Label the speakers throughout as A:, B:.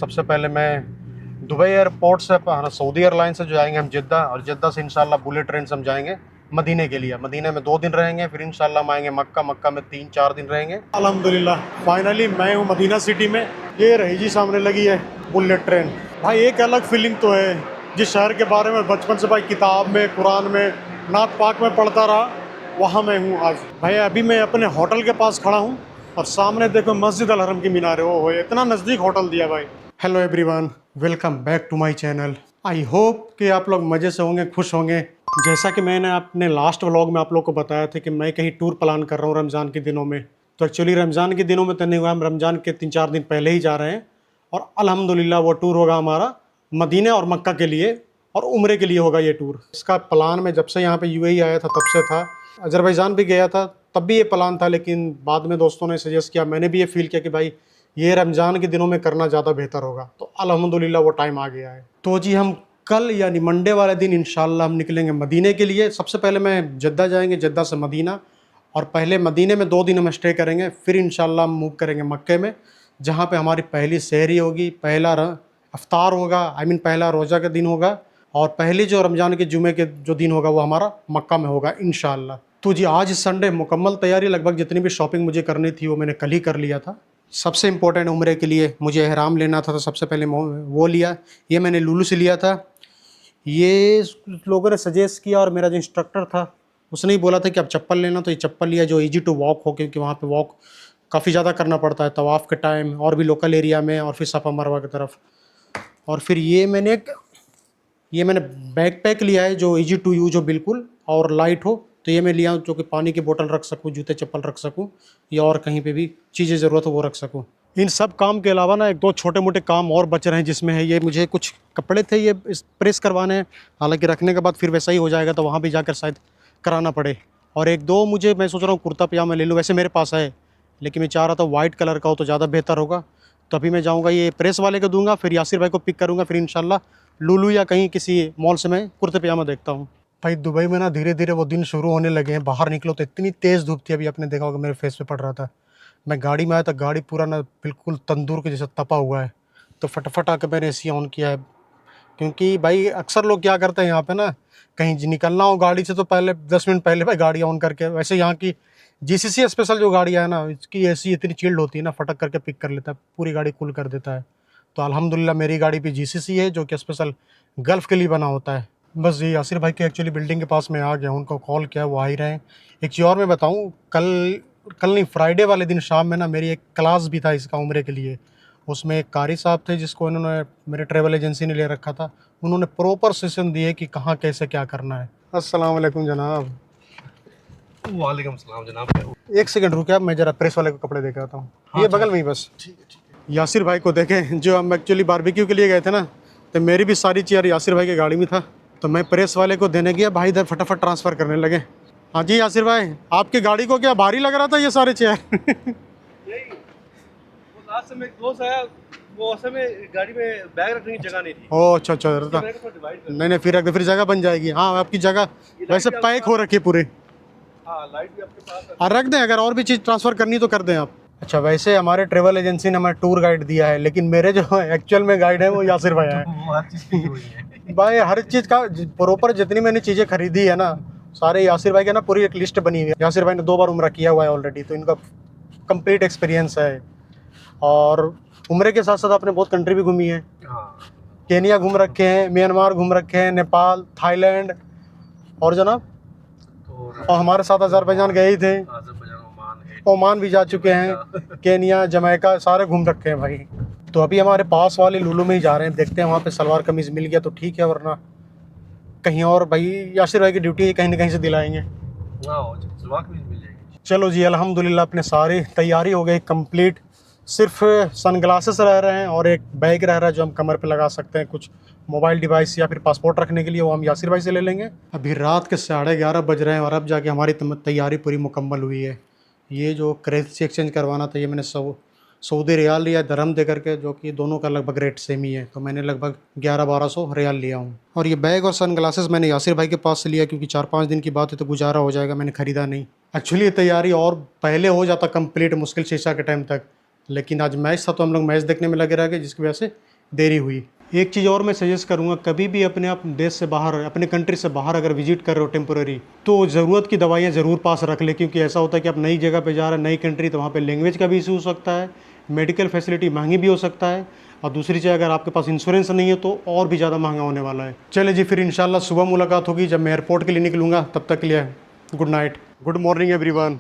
A: सबसे पहले मैं दुबई एयरपोर्ट से सऊदी एयरलाइन से जो जाएंगे हम जिद्दा, और जिद्दा से इंशाल्लाह बुलेट ट्रेन से हम जाएंगे मदीने के लिए। मदीने में 2 दिन रहेंगे, फिर इंशाल्लाह हम आएंगे मक्का। मक्का में 3-4 दिन रहेंगे। अल्हम्दुलिल्लाह फाइनली मैं हूँ मदीना सिटी में। ये रही जी सामने लगी है बुलेट ट्रेन। भाई एक अलग फीलिंग तो है, जिस शहर के बारे में बचपन से भाई किताब में, कुरान में, नात पाक में पढ़ता रहा, वहाँ मैं हूँ आज। भाई अभी मैं अपने होटल के पास खड़ा हूँ और सामने देखो मस्जिद अल हरम की मीनार है। वो इतना नज़दीक होटल दिया भाई। Hello everyone, welcome back to my channel. I hope कि आप लोग मज़े से होंगे, खुश होंगे। जैसा कि मैंने अपने लास्ट व्लॉग में आप लोग को बताया था कि मैं कहीं टूर प्लान कर रहा हूँ रमज़ान के दिनों में। तो एक्चुअली रमज़ान के दिनों में तो नहीं हुआ, हम रमज़ान के 3-4 दिन पहले ही जा रहे हैं। और अल्हम्दुलिल्लाह वो टूर होगा हमारा मदीने और मक्का के लिए, और उम्रे के लिए होगा ये टूर। इसका प्लान मैं जब से यहाँ पे यूएई आया था तब से था। अज़रबैजान भी गया था तब भी ये प्लान था, लेकिन बाद में दोस्तों ने सजेस्ट किया, मैंने भी ये फील किया कि भाई ये रमज़ान के दिनों में करना ज़्यादा बेहतर होगा। तो अल्हम्दुलिल्लाह वो टाइम आ गया है। तो जी हम कल यानी मंडे वाले दिन इंशाल्लाह हम निकलेंगे मदीने के लिए। सबसे पहले मैं जद्दा जाएंगे, जद्दा से मदीना, और पहले मदीने में 2 दिन हम स्टे करेंगे। फिर इंशाल्लाह हम मूव करेंगे मक्के में, जहाँ पे हमारी पहली सहरी होगी, पहला अफ्तार होगा, पहला रोज़ा का दिन होगा, और पहले जो रमज़ान के जुमे के जो दिन होगा वो हमारा मक्का में होगा इंशाल्लाह। तो जी आज संडे मुकम्मल तैयारी, लगभग जितनी भी शॉपिंग मुझे करनी थी वो मैंने कल ही कर लिया था। सबसे इम्पोर्टेंट उम्रे के लिए मुझे एहराम लेना था, तो सबसे पहले वो लिया। ये मैंने लुलु से लिया था। ये लोगों ने सजेस्ट किया और मेरा जो इंस्ट्रक्टर था उसने ही बोला था कि आप चप्पल लेना, तो ये चप्पल लिया जो ईजी टू वॉक हो, क्योंकि वहाँ पे वॉक काफ़ी ज़्यादा करना पड़ता है तवाफ़ के टाइम, और भी लोकल एरिया में, और फिर सफ़ा मरवा की तरफ। और फिर ये मैंने बैकपैक लिया है जो ईजी टू यूज हो बिल्कुल, और लाइट हो। तो ये मैं लिया हूँ जो कि पानी की बोतल रख सकूँ, जूते चप्पल रख सकूँ, या और कहीं पे भी चीज़ें ज़रूरत हो वो रख सकूँ। इन सब काम के अलावा ना 1-2 छोटे मोटे काम और बच रहे हैं, जिसमें है ये मुझे कुछ कपड़े थे ये प्रेस करवाने हैं। हालांकि रखने के बाद फिर वैसा ही हो जाएगा, तो वहाँ भी जाकर शायद कराना पड़े। और 1-2 मुझे मैं सोच रहा हूँ कुर्ता पजामा ले लूँ, वैसे मेरे पास है, लेकिन मैं चाह रहा था वाइट कलर का हो तो ज़्यादा बेहतर होगा। तो अभी मैं जाऊँगा ये प्रेस वाले को दूंगा, फिर यासिर भाई को पिक करूँगा, फिर इंशाल्लाह लुलु या कहीं किसी मॉल से मैं कुर्ते पजामा देखता हूँ। भाई दुबई में ना धीरे धीरे वो दिन शुरू होने लगे हैं। बाहर निकलो तो इतनी तेज़ धूप थी, अभी आपने देखा होगा मेरे फेस पे पड़ रहा था। मैं गाड़ी में आया तो गाड़ी पूरा ना बिल्कुल तंदूर के जैसा तपा हुआ है। तो फटाफट आकर मैंने एसी ऑन किया है, क्योंकि भाई अक्सर लोग क्या करते हैं यहाँ पे ना, कहीं निकलना हो गाड़ी से तो पहले 10 मिनट पहले भाई गाड़ी ऑन करके, वैसे यहाँ की जीसीसी स्पेशल जो गाड़ियाँ है ना, इसकी एसी इतनी चिल्ड होती है ना, फटक करके पिक कर लेता है, पूरी गाड़ी कूल कर देता है। तो अल्हम्दुलिल्लाह मेरी गाड़ी पे जीसीसी है, जो कि स्पेशल गल्फ़ के लिए बना होता है। बस ये यासिर भाई के एक्चुअली बिल्डिंग के पास में आ गया, उनको कॉल किया, वो आ ही रहे हैं। एक चीज़ और मैं बताऊँ, कल नहीं, फ्राइडे वाले दिन शाम में ना मेरी एक क्लास भी था इसका उम्रे के लिए। उसमें एक कारी साहब थे जिसको इन्होंने मेरे ट्रैवल एजेंसी ने ले रखा था। उन्होंने प्रॉपर सेशन दिए कि कहाँ कैसे क्या करना है। अस्सलाम वालेकुम जनाब।
B: वालेकुम सलाम जनाब।
A: एक सेकंड रुके आप, मैं जरा प्रेस वाले को कपड़े देकर आता हूँ।
B: हाँ,
A: ये बगल में ही बस।
B: ठीक है।
A: यासिर भाई को देखें, जो हम एक्चुअली बारबेक्यू के लिए गए थे ना, तो मेरी भी सारी चेयर यासिर भाई की गाड़ी में था। तो मैं प्रेस वाले को देने गया, भाई इधर फटाफट ट्रांसफ़र करने लगे। हाँ जी यासिर भाई, आपकी गाड़ी को क्या भारी लग रहा था ये सारे चेयर?
B: नहीं, वो लास्ट में एक दोस्त आया, वो असल में गाड़ी में बैग रखने की जगह नहीं थी।
A: ओह अच्छा अच्छा।
B: मैंने कहा डिवाइड कर।
A: नहीं फिर फिर जगह बन जाएगी। हाँ आपकी जगह वैसे पैक हो रखी है पूरे।
B: हाँ, लाइट भी आपके पास है।
A: हाँ रख दें, अगर और भी चीज़ ट्रांसफ़र करनी तो कर दें आप। अच्छा, वैसे हमारे ट्रेवल एजेंसी ने हमें टूर गाइड दिया है, लेकिन मेरे जो एक्चुअल में गाइड है वो यासिर भाई है।
B: वो हर चीज़ की हुई है।
A: भाई हर चीज़ का प्रॉपर, जितनी मैंने चीज़ें खरीदी है ना, सारे यासिर भाई के ना पूरी एक लिस्ट बनी हुई है। यासिर भाई ने 2 बार उम्रा किया हुआ है ऑलरेडी, तो इनका कंप्लीट एक्सपीरियंस है। और उम्रे के साथ साथ आपने बहुत कंट्री भी घूमी है।
B: हाँ,
A: केनिया घूम रखे हैं, म्यांमार घूम रखे हैं, नेपाल, थाईलैंड, और जनाब, और हमारे साथ अज़रबैजान गए ही थे, ओमान भी जा चुके हैं, केनिया, जमैका, सारे घूम रखे हैं भाई। तो अभी हमारे पास वाले लुलु में ही जा रहे हैं, देखते हैं वहाँ पे सलवार कमीज़ मिल गया तो ठीक है, वरना कहीं और भाई यासिर भाई की ड्यूटी कहीं ना कहीं से दिलाएंगे।
B: सलवार कमीज मिल जाएगी।
A: चलो जी अल्हम्दुलिल्लाह अपने सारी तैयारी हो गई कंप्लीट। सिर्फ सनग्लासेस रह रहे हैं और एक बैग रह रहा है जो हम कमर पे लगा सकते हैं, कुछ मोबाइल डिवाइस या फिर पासपोर्ट रखने के लिए, वो हम यासिर भाई से ले लेंगे। अभी रात के 11:30 बज रहे हैं और अब जाके हमारी तैयारी पूरी मुकम्मल हुई है। ये जो करेंसी एक्सचेंज करवाना था, ये मैंने सऊदी रियाल लिया दरहम दे करके, जो कि दोनों का लगभग रेट सेम ही है। तो मैंने लगभग 1100-1200 रियाल लिया हूँ। और ये बैग और सनग्लासेस मैंने यासिर भाई के पास से लिया, क्योंकि 4-5 दिन की बात है तो गुजारा हो जाएगा, मैंने ख़रीदा नहीं। एक्चुअली ये तैयारी और पहले हो जाता कंप्लीट मुश्किल शीशा के टाइम तक, लेकिन आज मैच था तो हम लोग मैच देखने में लगे रह गए, जिसकी वजह से देरी हुई। एक चीज़ और मैं सजेस्ट करूँगा, कभी भी अपने आप देश से बाहर, अपने कंट्री से बाहर अगर विजिट कर रहे हो टेम्पोररी, तो ज़रूरत की दवाइयाँ ज़रूर पास रख ले, क्योंकि ऐसा होता है कि आप नई जगह पे जा रहे हैं, नई कंट्री, तो वहाँ पे लैंग्वेज का भी इशू हो सकता है, मेडिकल फैसिलिटी महंगी भी हो सकता है, और दूसरी चीज़ अगर आपके पास इंश्योरेंस नहीं है तो और भी ज़्यादा महंगा होने वाला है। चले जी, फिर इंशाल्लाह सुबह मुलाकात होगी जब मैं एयरपोर्ट के लिए निकलूँगा। तब तक के लिए good night, good morning everyone.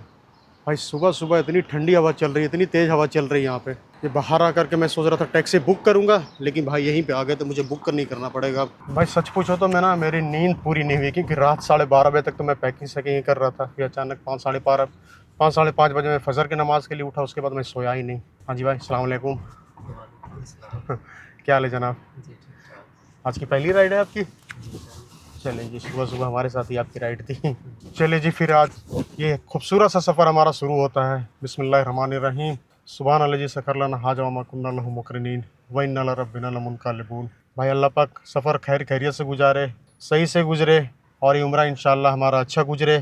A: भाई सुबह सुबह इतनी ठंडी हवा चल रही है, इतनी तेज़ हवा चल रही है यहाँ पे। ये बाहर आकर के मैं सोच रहा था टैक्सी बुक करूँगा, लेकिन भाई यहीं पे आ गए तो मुझे बुक नहीं करना पड़ेगा। भाई सच पूछो तो मैं ना, मेरी नींद पूरी नहीं हुई, क्योंकि रात 12:30 बजे तक तो मैं पैकिंग शैकिंग कर रहा था। फिर अचानक 5 साढ़े 5 बजे मैं फजर की नमाज़ के लिए उठा, उसके बाद मैं सोया ही नहीं। हाँ जी भाई, अस्सलाम वालेकुम। क्या हाल है जनाब? आज की पहली राइड है आपकी? चले जी, सुबह सुबह हमारे साथ ही आपकी राइड थी। चले जी, फिर आज ये खूबसूरत सा सफ़र हमारा शुरू होता है। बिस्मिल्लाहिर्रहमानिर्रहीम। सुभान अल्लाज़ी सखर लना हाजा व मा कुन्ना लहू मुकरिनीन व इन्ना ला रब्बिना लमुनक़लिबून। भाई अल्लाह पाक सफ़र खैर खैरियत से गुजारे, सही से गुजरे, और ये उम्रा इंशाअल्लाह हमारा अच्छा गुजरे,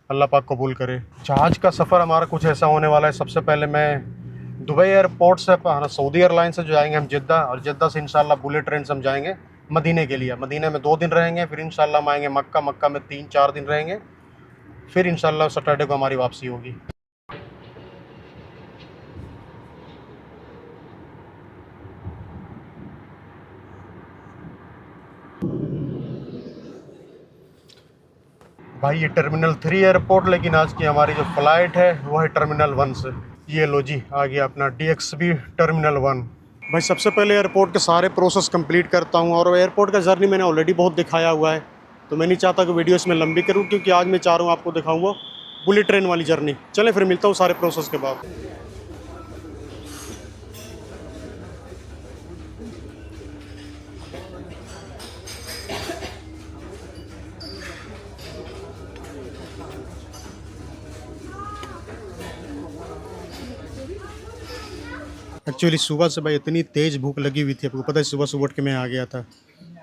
A: अल्लाह पाक कबूल करे। जहाज़ का सफ़र हमारा कुछ ऐसा होने वाला है। सबसे पहले मैं दुबई एयरपोर्ट से सऊदी एयरलाइन से जो जाएंगे हम जिद्दा, और जिद्दा से इंशाल्लाह बुलेट ट्रेन से हम जाएंगे मदीने के लिए। मदीने में 2 दिन रहेंगे, फिर इंशाल्लाह हम आएंगे मक्का। मक्का में 3-4 दिन रहेंगे, फिर इंशाल्लाह सैटरडे को हमारी वापसी होगी। भाई ये टर्मिनल 3 एयरपोर्ट, लेकिन आज की हमारी जो फ़्लाइट है वो है टर्मिनल 1 से। ये लो जी, आ गया अपना DXB टर्मिनल 1। भाई सबसे पहले एयरपोर्ट के सारे प्रोसेस कंप्लीट करता हूँ, और एयरपोर्ट का जर्नी मैंने ऑलरेडी बहुत दिखाया हुआ है, तो मैं नहीं चाहता कि वीडियो इसमें लंबी करूँ, क्योंकि आज मैं चाह रहा हूँ आपको दिखाऊँगा बुलेट ट्रेन वाली जर्नी। चलें फिर मिलता हूँ सारे प्रोसेस के बाद। एक्चुअली सुबह से भाई इतनी तेज़ भूख लगी हुई थी, आपको पता है सुबह सुबह उठ के मैं आ गया था,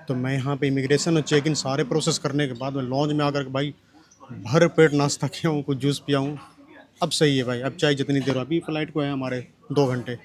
A: तो मैं यहाँ पे इमिग्रेशन और चेक इन सारे प्रोसेस करने के बाद मैं लॉन्च में आकर के भाई भर पेट नाश्ता किया हूँ, कुछ जूस पिया हूँ। अब सही है भाई, अब चाहे जितनी देर हो, अभी फ़्लाइट को है हमारे 2 घंटे।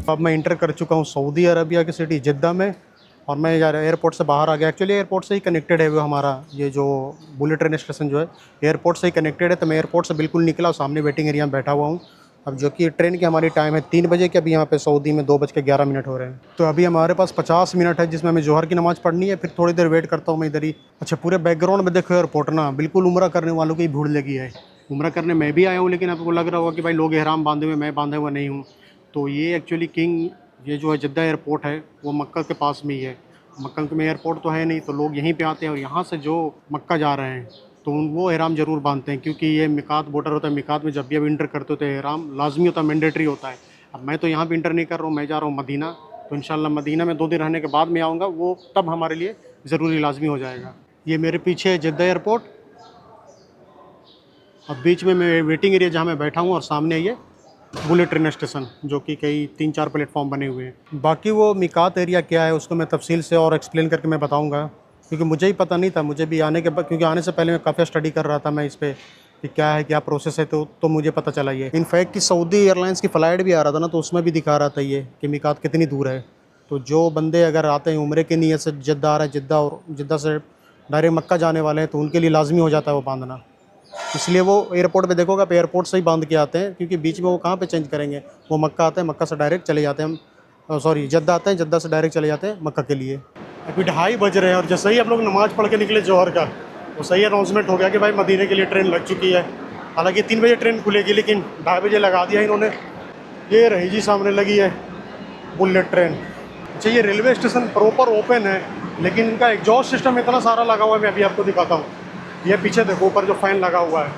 A: अब मैं इंटर कर चुका हूँ सऊदी अरबिया की सिटी जिद्दा में, और मैं यार एयरपोर्ट से बाहर आ गया। एक्चुअली एयरपोर्ट से ही कनेक्टेड है वो हमारा, ये जो बुलेट ट्रेन स्टेशन जो है एयरपोर्ट से ही कनेक्टेड है। तो मैं एयरपोर्ट से बिल्कुल निकला, सामने वेटिंग एरिया में बैठा हुआ हूँ। अब जो कि ट्रेन की हमारी टाइम है 3 बजे की, अभी यहाँ पे सऊदी में 2:11 हो रहे हैं। तो अभी हमारे पास 50 मिनट है, जिसमें हमें जोहर की नमाज़ पढ़नी है, फिर थोड़ी देर वेट करता हूँ मैं इधर ही। अच्छा, पूरे बैकग्राउंड में देखो एयरपोर्ट ना, बिल्कुल उम्रा करने वालों की भीड़ लगी है। उम्रा करने मैं भी आया हूँ, लेकिन आपको लग रहा होगा कि भाई लोग एहराम बांधे हुए, मैं बांधे हुआ नहीं हूँ। तो ये एक्चुअली ये जो है जिद्दा एयरपोर्ट है वो मक्का के पास में ही है। मक्का में एयरपोर्ट तो है नहीं, तो लोग यहीं पे आते हैं, और यहाँ से जो मक्का जा रहे हैं तो वो एहराम ज़रूर बांधते हैं, क्योंकि ये मिकात बॉर्डर होता है। मिकात में जब भी अब इंटर करते हो तो एहराम लाजमी होता है, मैंडेटरी होता है। अब मैं तो यहाँ पे इंटर नहीं कर रहा हूँ, मैं जा रहा हूँ मदीना, तो इंशाल्लाह मदीना में 2 दिन रहने के बाद मैं आऊँगा, वो तब हमारे लिए ज़रूरी लाजमी हो जाएगा। ये मेरे पीछे है जिद्दा एयरपोर्ट, अब बीच में मैं वेटिंग एरिया जहाँ मैं बैठा हूँ, और सामने ये बुलेट ट्रेन स्टेशन, जो कि कई 3-4 प्लेटफॉर्म बने हुए हैं। बाकी वो मिकात एरिया क्या है उसको मैं तफसील से और एक्सप्लेन करके मैं बताऊंगा, क्योंकि मुझे ही पता नहीं था। मुझे भी आने के बाद, क्योंकि आने से पहले मैं काफ़ी स्टडी कर रहा था मैं इस पर कि क्या है, क्या प्रोसेस है, तो मुझे पता चला ये। इनफैक्ट कि सऊदी एयरलाइंस की फ़्लाइट भी आ रहा था ना, तो उसमें भी दिखा रहा था ये कि मिकात कितनी दूर है। तो जो बंदे अगर आते हैं उम्रे की नीयत से जिद्दा आ रहे हैं, जिद्दा और जिद्दा से डायरेक्ट मक्का जाने वाले हैं तो उनके लिए लाजमी हो जाता है वो बांधना। इसलिए वो एयरपोर्ट पे देखोगे आप एयरपोर्ट से ही बांध के आते हैं, क्योंकि बीच में वो कहाँ पे चेंज करेंगे, वो मक्का आते हैं, मक्का से डायरेक्ट चले जाते हैं हम, सॉरी जद्दा आते हैं, जद्दा से डायरेक्ट चले जाते हैं मक्का के लिए। अभी 2:30 बज रहे हैं और जैसे ही हम लोग नमाज़ पढ़ के निकले जोहर का, वो सही अनाउंसमेंट हो गया कि भाई मदीने के लिए ट्रेन लग चुकी है। हालांकि 3 बजे ट्रेन खुलेगी, लेकिन 2:30 बजे लगा दिया इन्होंने। ये रही जी सामने लगी है बुलेट ट्रेन। अच्छा, ये रेलवे स्टेशन प्रॉपर ओपन है, लेकिन इनका एग्जॉस्ट सिस्टम इतना सारा लगा हुआ है, मैं अभी आपको दिखाता हूँ। ये पीछे देखो ऊपर जो फ़ैन लगा हुआ है,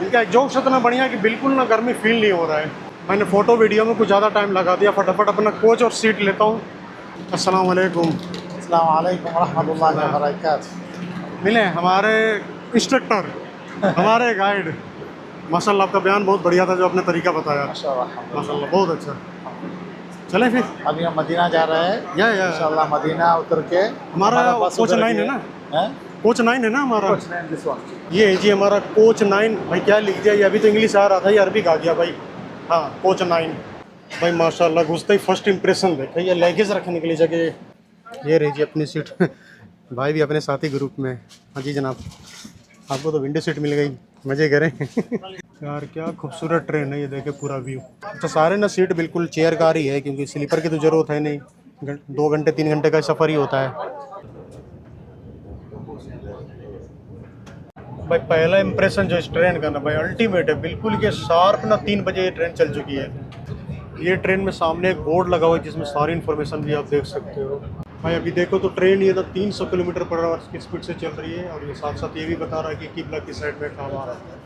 A: इनका एग्जॉस्ट इतना बढ़िया कि बिल्कुल ना गर्मी फील नहीं हो रहा है। मैंने फ़ोटो वीडियो में कुछ ज़्यादा टाइम लगा दिया, फटाफट अपना कोच और सीट लेता हूँ। अस्सलाम वालेकुम।
C: अस्सलाम वालेकुम रहमतुल्लाहि व बरकातहू।
A: मिले हमारे इंस्ट्रक्टर, हमारे गाइड। माशाल्लाह आपका बयान बहुत बढ़िया था, जो आपने तरीका बताया,
C: माशाल्लाह।
A: माशाल्लाह बहुत अच्छा। चलें फिर।
C: अभी हम मदीना जा रहे हैं,
A: या
C: इंशाल्लाह मदीना उतर के
A: हमारा
C: बस
A: कोच
C: उतर
A: 9 है
C: के-
A: ना,
C: हैं?
A: कोच 9 है ना हमारा।
C: कोच नहीं, this one।
A: ये है जी हमारा कोच 9। भाई क्या लिख दिया, ये अभी तो इंग्लिश आ रहा था, ये अरबिक आ गया भाई। हाँ, कोच 9। भाई माशाल्लाह घुसते ही फर्स्ट इंप्रेशन देखे, ये लगेज रखने के लिए जगह। ये रही जी अपनी सीट। भाई भी अपने साथी ग्रुप में। हाँ जी जनाब, आपको तो विंडो सीट मिल गई, मज़े करें। यार क्या खूबसूरत ट्रेन है, ये देखे पूरा व्यू। अच्छा, सारे ना सीट बिल्कुल चेयर कार ही है, क्योंकि स्लीपर की तो ज़रूरत है नहीं। 2 घंटे 3 घंटे का सफ़र ही होता है। भाई पहला इंप्रेशन जो इस ट्रेन का ना भाई अल्टीमेट है, बिल्कुल के शार्प ना 3 बजे ये ट्रेन चल चुकी है। ये ट्रेन में सामने एक बोर्ड लगा हुआ है जिसमें सारी इन्फॉर्मेशन भी आप देख सकते हो। भाई अभी देखो तो ट्रेन ये ना 300 किलोमीटर पर आवर की स्पीड से चल रही है, और ये साथ साथ ये भी बता रहा है कि किबला की साइड में कहाँ आ रहा है।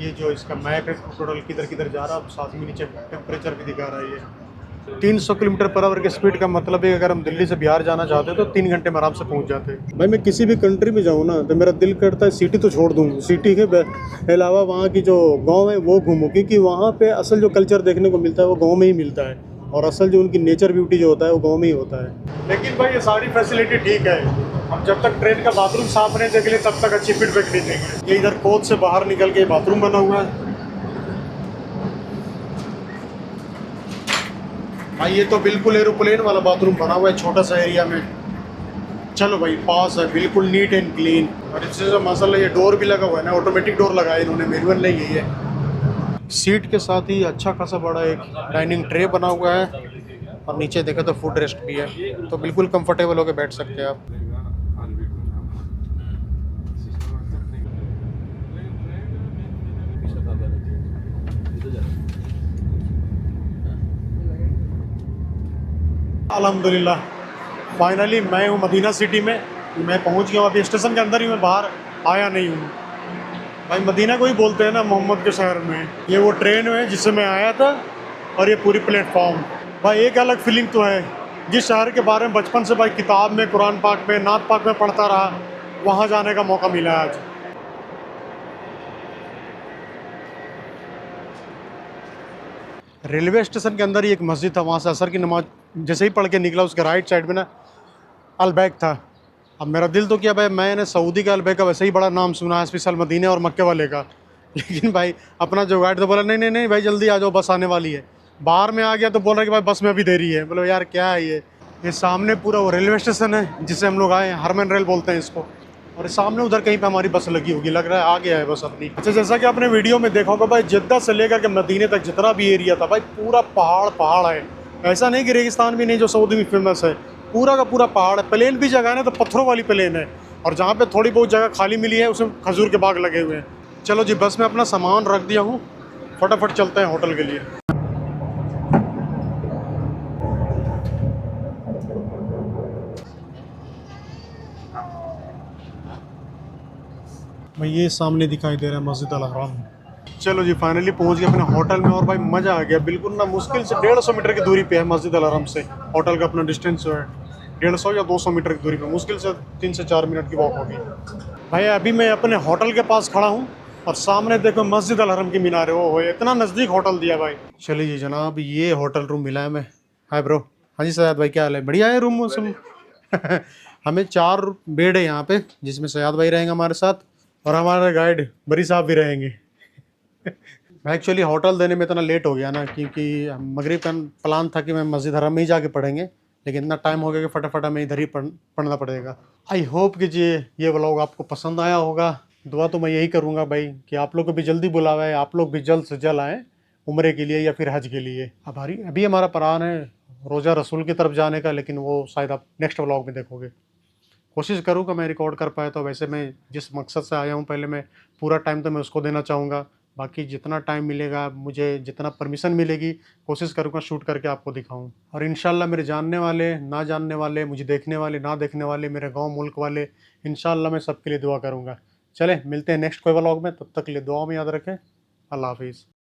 A: ये जो इसका मैप है टोटल किधर किधर जा रहा है, साथ में नीचे टेम्परेचर भी दिखा रहा है। ये 300 किलोमीटर पर आवर की स्पीड का मतलब है अगर हम दिल्ली से बिहार जाना चाहते हैं तो 3 घंटे में आराम से पहुंच जाते हैं। भाई मैं किसी भी कंट्री में जाऊँ ना तो मेरा दिल करता है सिटी तो छोड़ दूँ, सिटी के अलावा वहाँ की जो गांव है वो घूमूँ, क्योंकि वहाँ पे असल जो कल्चर देखने को मिलता है वो गाँव में ही मिलता है, और असल जो उनकी नेचर ब्यूटी जो होता है वो गाँव में ही होता है। लेकिन भाई ये सारी फैसिलिटी ठीक है, हम जब तक ट्रेन का बाथरूम साफ नहीं देख लें तब तक अच्छी फीडबैक नहीं देंगे। ये इधर कोच से बाहर निकल के बाथरूम बना हुआ है। भाई ये तो बिल्कुल एरोप्लेन वाला बाथरूम बना हुआ है छोटा सा एरिया में। चलो भाई पास है, बिल्कुल नीट एंड क्लीन। और इससे जो मसाला ये डोर भी लगा हुआ है ना, ऑटोमेटिक डोर लगाया इन्होंने, मैनुअल नहीं है ये। सीट के साथ ही अच्छा खासा बड़ा एक डाइनिंग ट्रे बना हुआ है, और नीचे देखो तो फुट रेस्ट भी है, तो बिल्कुल कंफर्टेबल होकर बैठ सकते हैं आप। अल्हम्दुलिल्लाह फाइनली मैं हूँ मदीना सिटी में, मैं पहुँच गया हूँ। अभी स्टेशन के अंदर ही, मैं बाहर आया नहीं हूँ। भाई मदीना को ही बोलते हैं ना मोहम्मद के शहर में। ये वो ट्रेन है जिससे मैं आया था, और ये पूरी प्लेटफॉर्म। भाई एक अलग फीलिंग तो है, जिस शहर के बारे में बचपन से भाई किताब में, कुरान पाक में, नात पाक में पढ़ता रहा, वहाँ जाने का मौका मिला है आज। रेलवे स्टेशन के अंदर ही एक मस्जिद था, वहाँ से असर की नमाज जैसे ही पढ़ के निकला, उसके राइट साइड में ना अलबैक था। अब मेरा दिल तो क्या भाई, मैंने सऊदी का अलबैक का वैसे ही बड़ा नाम सुना है, स्पेशल मदीने और मक्के वाले का। लेकिन भाई अपना जो गाइड तो बोला नहीं नहीं नहीं भाई जल्दी आ जाओ, बस आने वाली है। बाहर में आ गया तो बोल रहा है कि भाई बस में अभी देरी है। बोलो यार क्या है ये सामने पूरा वो रेलवे स्टेशन है जिससे हम लोग आए हैं, हरमन रेल बोलते हैं इसको। और सामने उधर कहीं पे हमारी बस लगी होगी, लग रहा है आ गया है बस अपनी। अच्छा, जैसा कि आपने वीडियो में देखा होगा भाई, जद्दा से लेकर के मदीने तक जितना भी एरिया था भाई पूरा पहाड़ पहाड़ है। ऐसा नहीं कि रेगिस्तान भी नहीं जो सऊदी में फेमस है, पूरा का पूरा पहाड़ है। प्लेन भी जगह है ना तो पत्थरों वाली प्लेन है, और जहाँ पे थोड़ी बहुत जगह खाली मिली है उसमें खजूर के बाग लगे हुए हैं। चलो जी, बस में अपना सामान रख दिया हूँ, फटाफट चलते हैं होटल के लिए। भाई ये सामने दिखाई दे रहा है मस्जिद अल हराम। चलो जी फाइनली पहुंच गए अपने होटल में, और भाई मज़ा आ गया। बिल्कुल ना मुश्किल से 150 मीटर की दूरी पे है मस्जिद अल हराम से। होटल का अपना डिस्टेंस जो है 150 या 200 मीटर की दूरी पे, मुश्किल से 3 से 4 मिनट की वॉक होगी। भाई अभी मैं अपने होटल के पास खड़ा हूँ, और सामने देखो मस्जिद अल हराम की मीनार है। वो इतना नज़दीक होटल दिया भाई। चलिए जी जनाब, ये होटल रूम मिला है हमें। Hi bro. हाँ जी सयाद भाई, क्या हाल है? बढ़िया है रूम मौसम। हमें 4 बेड है यहाँ पे, जिसमें सयाद भाई रहेंगे हमारे साथ, और हमारे गाइड बरी साहब भी रहेंगे। एक्चुअली होटल देने में इतना लेट हो गया ना, क्योंकि मगरिब का प्लान था कि मैं मस्जिद हरम में ही जाके पढ़ेंगे, लेकिन इतना टाइम हो गया कि फटाफट हमें इधर ही पढ़ना पड़ेगा। आई होप कि जी ये व्लॉग आपको पसंद आया होगा। दुआ तो मैं यही करूँगा भाई कि आप लोग को भी जल्दी बुलावा है, आप लोग भी जल्द से जल्द आएँ उम्रे के लिए या फिर हज के लिए। अब अभी हमारा प्लान है रोज़ा रसूल की तरफ जाने का, लेकिन वो शायद आप नेक्स्ट व्लॉग में देखोगे। कोशिश करूँगा मैं रिकॉर्ड कर पाया, तो वैसे मैं जिस मकसद से आया हूँ पहले मैं पूरा टाइम तो मैं उसको देना चाहूँगा। बाकी जितना टाइम मिलेगा, मुझे जितना परमिशन मिलेगी, कोशिश करूँगा शूट करके आपको दिखाऊँ। और इंशाल्लाह मेरे जानने वाले, ना जानने वाले, मुझे देखने वाले, ना देखने वाले, मेरे गाँव मुल्क वाले, इंशाल्लाह मैं सबके लिए दुआ करूँगा। चले मिलते हैं नेक्स्ट कोई व्लॉग में, तब तक के लिए दुआ में याद रखें। अल्लाह हाफिज़।